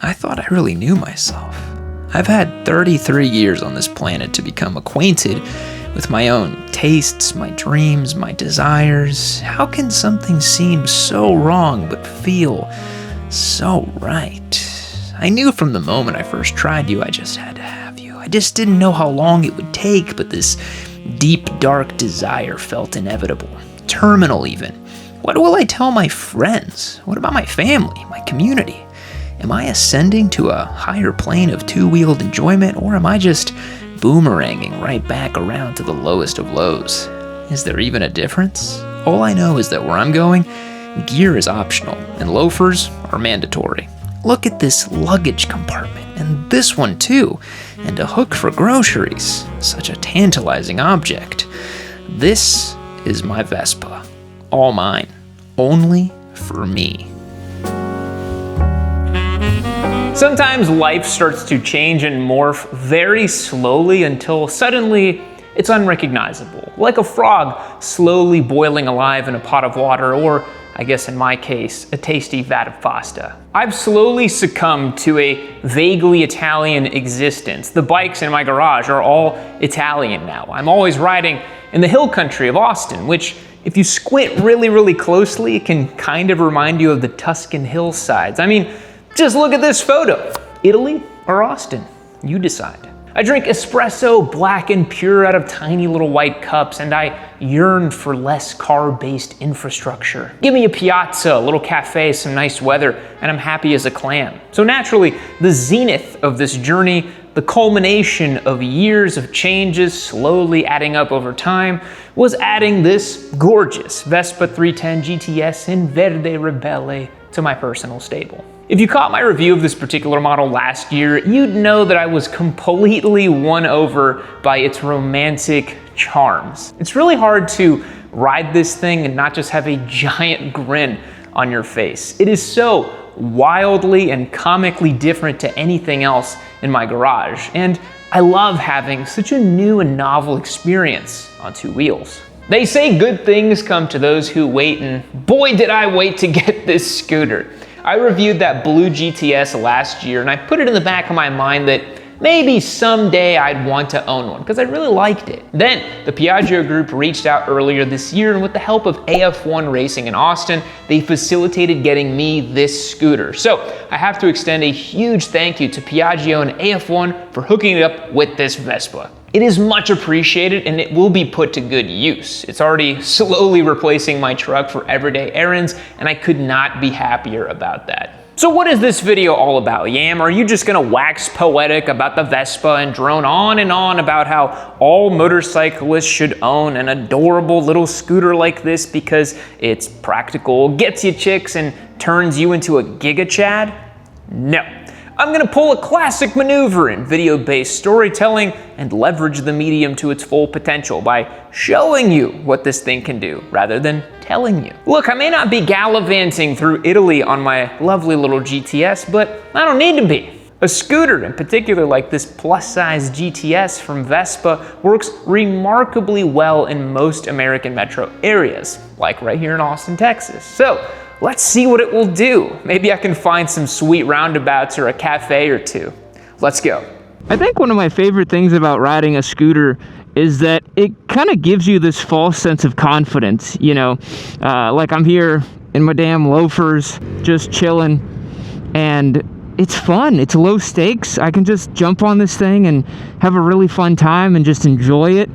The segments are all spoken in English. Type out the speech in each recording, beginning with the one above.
I thought I really knew myself. I've had 33 years on this planet to become acquainted with my own tastes, my dreams, my desires. How can something seem so wrong but feel so right? I knew from the moment I first tried you, I just had to have you. I just didn't know how long it would take, but this deep, dark desire felt inevitable, terminal even. What will I tell my friends? What about my family, my community? Am I ascending to a higher plane of two-wheeled enjoyment, or am I just boomeranging right back around to the lowest of lows? Is there even a difference? All I know is that where I'm going, gear is optional, and loafers are mandatory. Look at this luggage compartment, and this one too, and a hook for groceries. Such a tantalizing object. This is my Vespa. All mine. Only for me. Sometimes life starts to change and morph very slowly until suddenly it's unrecognizable. Like a frog slowly boiling alive in a pot of water, or, I guess in my case, a tasty vat of pasta. I've slowly succumbed to a vaguely Italian existence. The bikes in my garage are all Italian now. I'm always riding in the hill country of Austin, which, if you squint really closely, it can kind of remind you of the Tuscan hillsides. I mean, just look at this photo. Italy or Austin? You decide. I drink espresso black and pure out of tiny little white cups, and I yearn for less car-based infrastructure. Give me a piazza, a little cafe, some nice weather, and I'm happy as a clam. So naturally, the zenith of this journey, the culmination of years of changes slowly adding up over time, was adding this gorgeous Vespa 310 GTS in Verde Rebelle to my personal stable. If you caught my review of this particular model last year, you'd know that I was completely won over by its romantic charms. It's really hard to ride this thing and not just have a giant grin on your face. It is so wildly and comically different to anything else in my garage, and I love having such a new and novel experience on two wheels. They say good things come to those who wait, and boy did I wait to get this scooter. I reviewed that blue GTS last year, and I put it in the back of my mind that maybe someday I'd want to own one because I really liked it. Then the Piaggio group reached out earlier this year, and with the help of AF1 Racing in Austin, they facilitated getting me this scooter. So I have to extend a huge thank you to Piaggio and AF1 for hooking it up with this Vespa. It is much appreciated, and it will be put to good use. It's already slowly replacing my truck for everyday errands, and I could not be happier about that. So what is this video all about, Yam? Are you just gonna wax poetic about the Vespa and drone on and on about how all motorcyclists should own an adorable little scooter like this because it's practical, gets you chicks, and turns you into a Giga Chad? No. I'm gonna pull a classic maneuver in video-based storytelling and leverage the medium to its full potential by showing you what this thing can do rather than telling you. Look, I may not be gallivanting through Italy on my lovely little GTS, but I don't need to be. A scooter in particular like this plus-size GTS from Vespa works remarkably well in most American metro areas, like right here in Austin, Texas. So let's see what it will do. Maybe I can find some sweet roundabouts or a cafe or two. Let's go. I think one of my favorite things about riding a scooter is that it kind of gives you this false sense of confidence, you know, like I'm here in my damn loafers, just chilling, and it's fun. It's low stakes. I can just jump on this thing and have a really fun time and just enjoy it.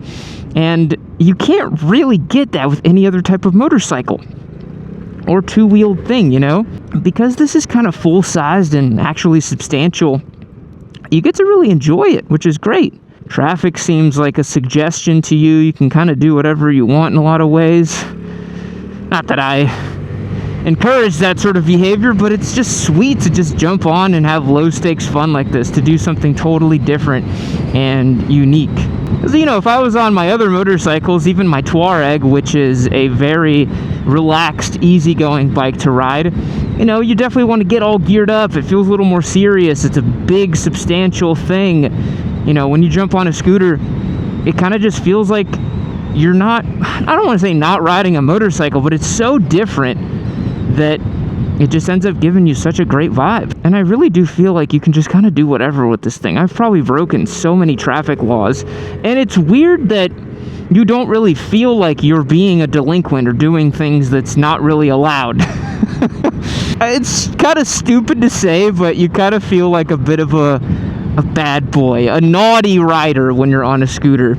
And you can't really get that with any other type of motorcycle or two-wheeled thing, you know? Because this is kind of full-sized and actually substantial, you get to really enjoy it, which is great. Traffic seems like a suggestion to you. You can kind of do whatever you want in a lot of ways. Not that I encourage that sort of behavior, but it's just sweet to just jump on and have low-stakes fun like this, to do something totally different and unique. Because, you know, if I was on my other motorcycles, even my Touareg, which is a very relaxed, easygoing bike to ride, you know, you definitely want to get all geared up. It feels a little more serious. It's a big, substantial thing. You know, when you jump on a scooter, it kind of just feels like you're not, I don't want to say not riding a motorcycle, but it's so different that it just ends up giving you such a great vibe. And I really do feel like you can just kind of do whatever with this thing. I've probably broken so many traffic laws, and it's weird that you don't really feel like you're being a delinquent or doing things that's not really allowed. It's kind of stupid to say, but you kind of feel like a bit of a bad boy, a naughty rider when you're on a scooter.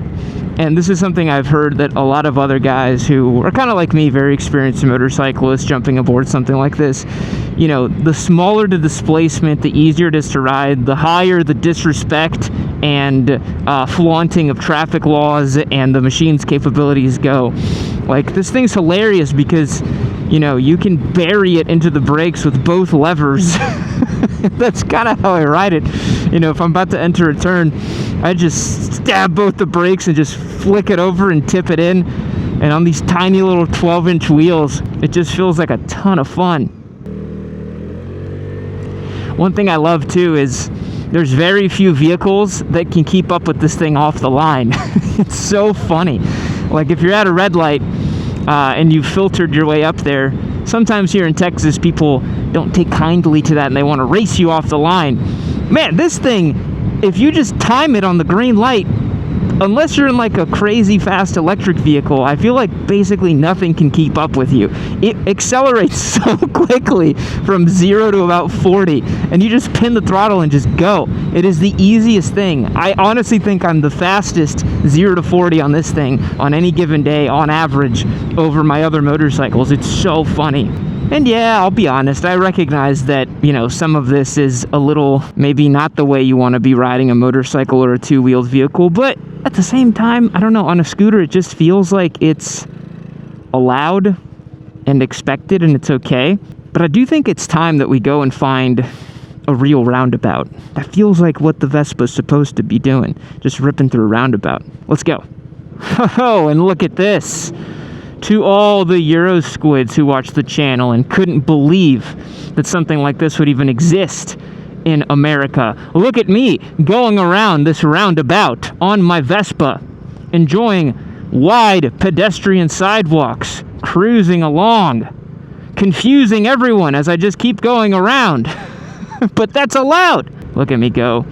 And this is something I've heard that a lot of other guys who are kind of like me, very experienced motorcyclists, jumping aboard something like this, you know, the smaller the displacement, the easier it is to ride, the higher the disrespect and flaunting of traffic laws and the machine's capabilities go. Like, this thing's hilarious because, you know, you can bury it into the brakes with both levers. That's kind of how I ride it. You know, if I'm about to enter a turn, I just stab both the brakes and just flick it over and tip it in. And on these tiny little 12-inch wheels, it just feels like a ton of fun. One thing I love too is there's very few vehicles that can keep up with this thing off the line. It's so funny. Like, if you're at a red light and you've filtered your way up there, sometimes here in Texas, people don't take kindly to that and they want to race you off the line. Man, this thing, if you just time it on the green light, unless you're in like a crazy fast electric vehicle, I feel like basically nothing can keep up with you. It accelerates so quickly from 0 to about 40, and you just pin the throttle and just go. It is the easiest thing. I honestly think I'm the fastest 0 to 40 on this thing on any given day on average over my other motorcycles. It's so funny. And yeah, I'll be honest, I recognize that, you know, some of this is a little maybe not the way you want to be riding a motorcycle or a two-wheeled vehicle, but at the same time, I don't know, on a scooter it just feels like it's allowed and expected and it's okay. But I do think it's time that we go and find a real roundabout. That feels like what the Vespa's supposed to be doing, just ripping through a roundabout. Let's go. Oh, and look at this. To all the Euro squids who watched the channel and couldn't believe that something like this would even exist in America. Look at me going around this roundabout on my Vespa, enjoying wide pedestrian sidewalks, cruising along, confusing everyone as I just keep going around. But that's allowed. Look at me go.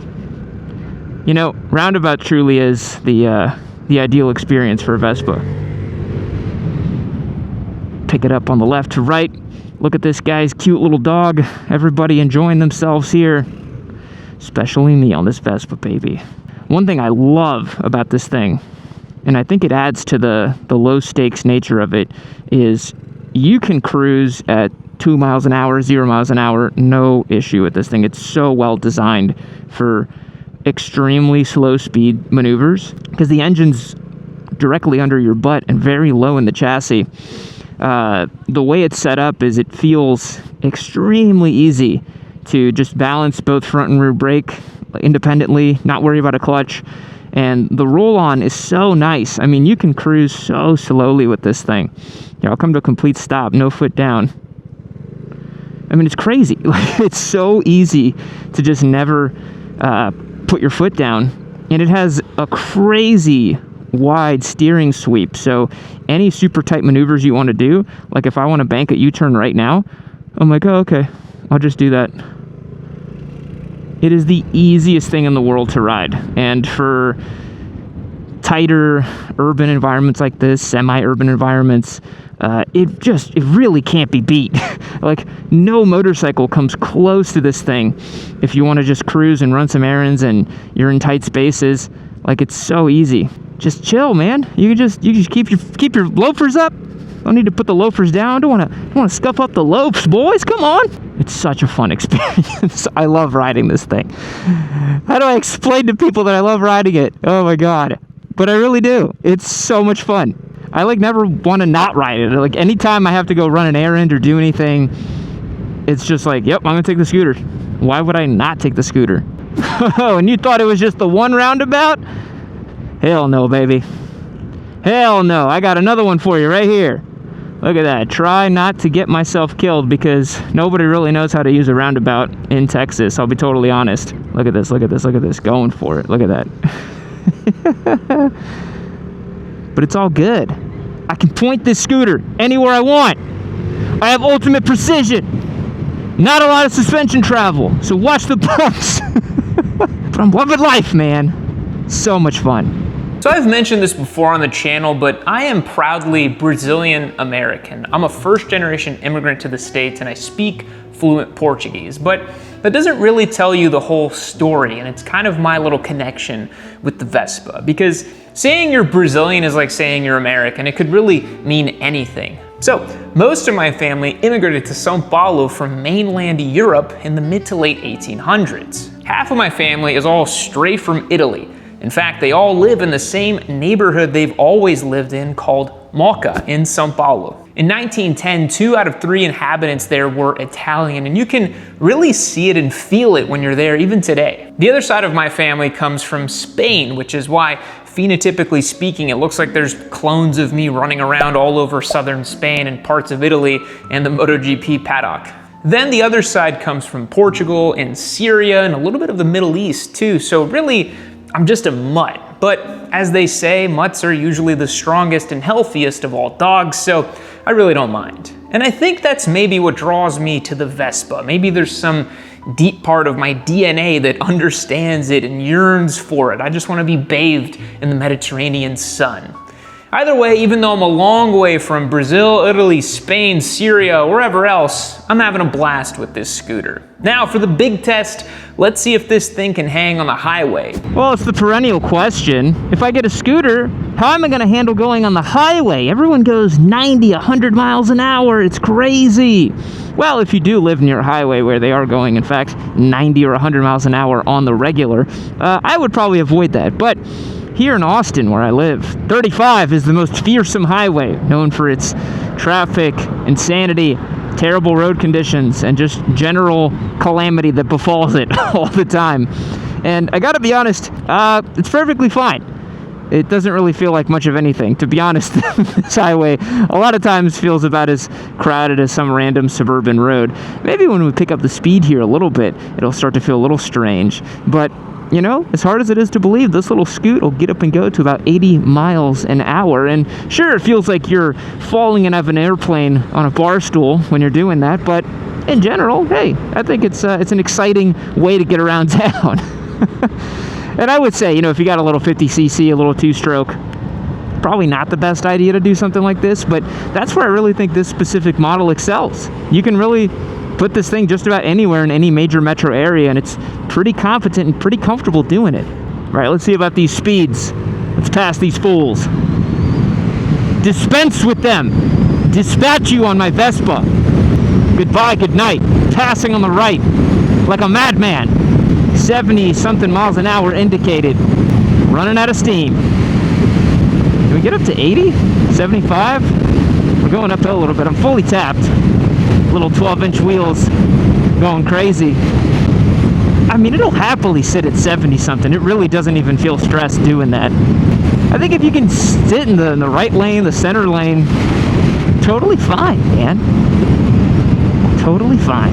You know, roundabout truly is the ideal experience for a Vespa. Pick it up on the left to right. Look at this guy's cute little dog. Everybody enjoying themselves here. Especially me on this Vespa, baby. One thing I love about this thing, and I think it adds to the low stakes nature of it, is you can cruise at 2 miles an hour, 0 miles an hour, no issue with this thing. It's so well designed for extremely slow speed maneuvers because the engine's directly under your butt and very low in the chassis. The way it's set up is it feels extremely easy to just balance both front and rear brake independently, not worry about a clutch, and the roll-on is so nice. I mean, you can cruise so slowly with this thing. Yeah, I'll come to a complete stop, no foot down. I mean, it's crazy. Like, it's so easy to just never put your foot down, and it has a crazy wide steering sweep, so any super tight maneuvers you want to do, like if I want to bank a U-turn right now, I'm like, oh, okay, I'll just do that. It is the easiest thing in the world to ride, and for tighter urban environments like this, semi-urban environments, it really can't be beat. Like, no motorcycle comes close to this thing if you want to just cruise and run some errands and you're in tight spaces. Like, it's so easy. Just chill, man. You just keep your loafers up. Don't need to put the loafers down. Don't want to scuff up the loafs, boys. Come on. It's such a fun experience. I love riding this thing. How do I explain to people that I love riding it? Oh my god. But I really do. It's so much fun. I like never want to not ride it. Like, anytime I have to go run an errand or do anything, it's just like, yep, I'm gonna take the scooter. Why would I not take the scooter? Oh, and you thought it was just the one roundabout? Hell no, baby. Hell no. I got another one for you right here. Look at that. Try not to get myself killed because nobody really knows how to use a roundabout in Texas. I'll be totally honest. Look at this. Look at this. Look at this. Going for it. Look at that. But it's all good. I can point this scooter anywhere I want. I have ultimate precision. Not a lot of suspension travel, so watch the bumps. But I'm loving life, man. So much fun. So I've mentioned this before on the channel, but I am proudly Brazilian American. I'm a first generation immigrant to the States and I speak fluent Portuguese, but that doesn't really tell you the whole story, and it's kind of my little connection with the Vespa, because saying you're Brazilian is like saying you're American. It could really mean anything. So most of my family immigrated to São Paulo from mainland Europe in the mid to late 1800s. Half of my family is all straight from Italy. In fact, they all live in the same neighborhood they've always lived in, called Moca in São Paulo. In 1910, 2 out of 3 inhabitants there were Italian, and you can really see it and feel it when you're there even today. The other side of my family comes from Spain, which is why, phenotypically speaking, it looks like there's clones of me running around all over southern Spain and parts of Italy and the MotoGP paddock. Then the other side comes from Portugal and Syria and a little bit of the Middle East too, so really, I'm just a mutt. But as they say, mutts are usually the strongest and healthiest of all dogs, so I really don't mind. And I think that's maybe what draws me to the Vespa. Maybe there's some deep part of my DNA that understands it and yearns for it. I just want to be bathed in the Mediterranean sun. Either way, even though I'm a long way from Brazil, Italy, Spain, Syria, wherever else, I'm having a blast with this scooter. Now for the big test, let's see if this thing can hang on the highway. Well, it's the perennial question. If I get a scooter, how am I going to handle going on the highway? Everyone goes 90, 100 miles an hour. It's crazy. Well, if you do live near a highway where they are going, in fact, 90 or 100 miles an hour on the regular, I would probably avoid that. But here in Austin, where I live, 35 is the most fearsome highway, known for its traffic, insanity, terrible road conditions, and just general calamity that befalls it all the time. And I gotta be honest, it's perfectly fine. It doesn't really feel like much of anything. To be honest, this highway a lot of times feels about as crowded as some random suburban road. Maybe when we pick up the speed here a little bit, it'll start to feel a little strange. But you know, as hard as it is to believe, this little scoot will get up and go to about 80 miles an hour. And sure, it feels like you're falling out of an airplane on a bar stool when you're doing that, but in general, hey, I think it's an exciting way to get around town. And I would say, you know, if you got a little 50cc, a little two-stroke, probably not the best idea to do something like this, but that's where I really think this specific model excels. You can really put this thing just about anywhere in any major metro area, and it's pretty competent and pretty comfortable doing it. All right, let's see about these speeds. Let's pass these fools. Dispense with them. Dispatch you on my Vespa. Goodbye, good night. Passing on the right like a madman. 70-something miles an hour indicated. Running out of steam. Can we get up to 80? 75? We're going uphill a little bit. I'm fully tapped. Little 12-inch wheels going crazy. I mean, it'll happily sit at 70-something. It really doesn't even feel stressed doing that. I think if you can sit in the right lane, the center lane, totally fine, man. Totally fine.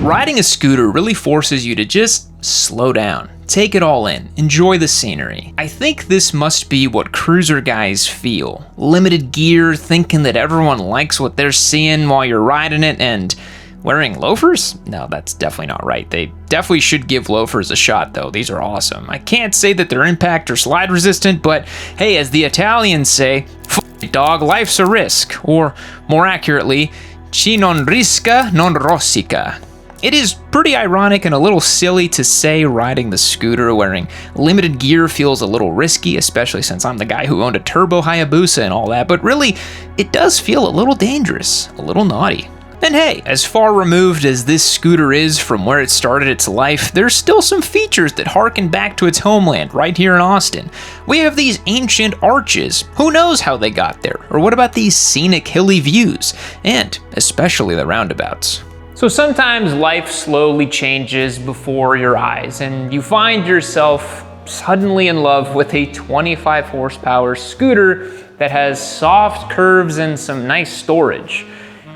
Riding a scooter really forces you to just slow down, take it all in, enjoy the scenery. I think this must be what cruiser guys feel. Limited gear, thinking that everyone likes what they're seeing while you're riding it, and wearing loafers? No, that's definitely not right. They definitely should give loafers a shot though. These are awesome. I can't say that they're impact or slide resistant, but hey, as the Italians say, "F it, dog, life's a risk," or more accurately, "Chi non risca non rosica." It is pretty ironic and a little silly to say riding the scooter wearing limited gear feels a little risky, especially since I'm the guy who owned a Turbo Hayabusa and all that, but really, it does feel a little dangerous, a little naughty. And hey, as far removed as this scooter is from where it started its life, there's still some features that harken back to its homeland right here in Austin. We have these ancient arches. Who knows how they got there? Or what about these scenic hilly views? And especially the roundabouts. So sometimes life slowly changes before your eyes and you find yourself suddenly in love with a 25 horsepower scooter that has soft curves and some nice storage.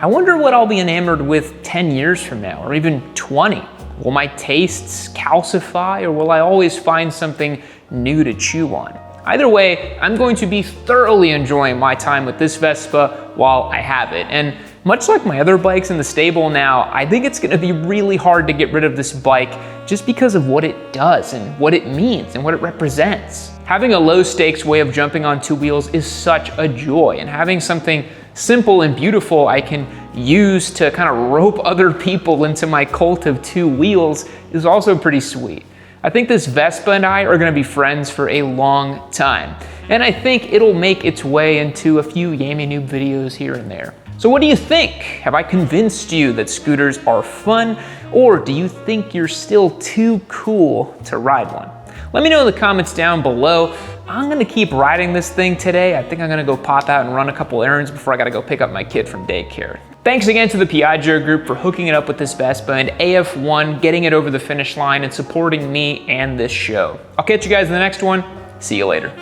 I wonder what I'll be enamored with 10 years from now, or even 20. Will my tastes calcify, or will I always find something new to chew on? Either way, I'm going to be thoroughly enjoying my time with this Vespa while I have it. And Much like my other bikes in the stable now, I think it's gonna be really hard to get rid of this bike just because of what it does and what it means and what it represents. Having a low stakes way of jumping on two wheels is such a joy, and having something simple and beautiful I can use to kind of rope other people into my cult of two wheels is also pretty sweet. I think this Vespa and I are gonna be friends for a long time, and I think it'll make its way into a few Yami Noob videos here and there. So what do you think? Have I convinced you that scooters are fun, or do you think you're still too cool to ride one? Let me know in the comments down below. I'm gonna keep riding this thing today. I think I'm gonna go pop out and run a couple errands before I gotta go pick up my kid from daycare. Thanks again to the Piaggio group for hooking it up with this Vespa, and AF1 getting it over the finish line and supporting me and this show. I'll catch you guys in the next one. See you later.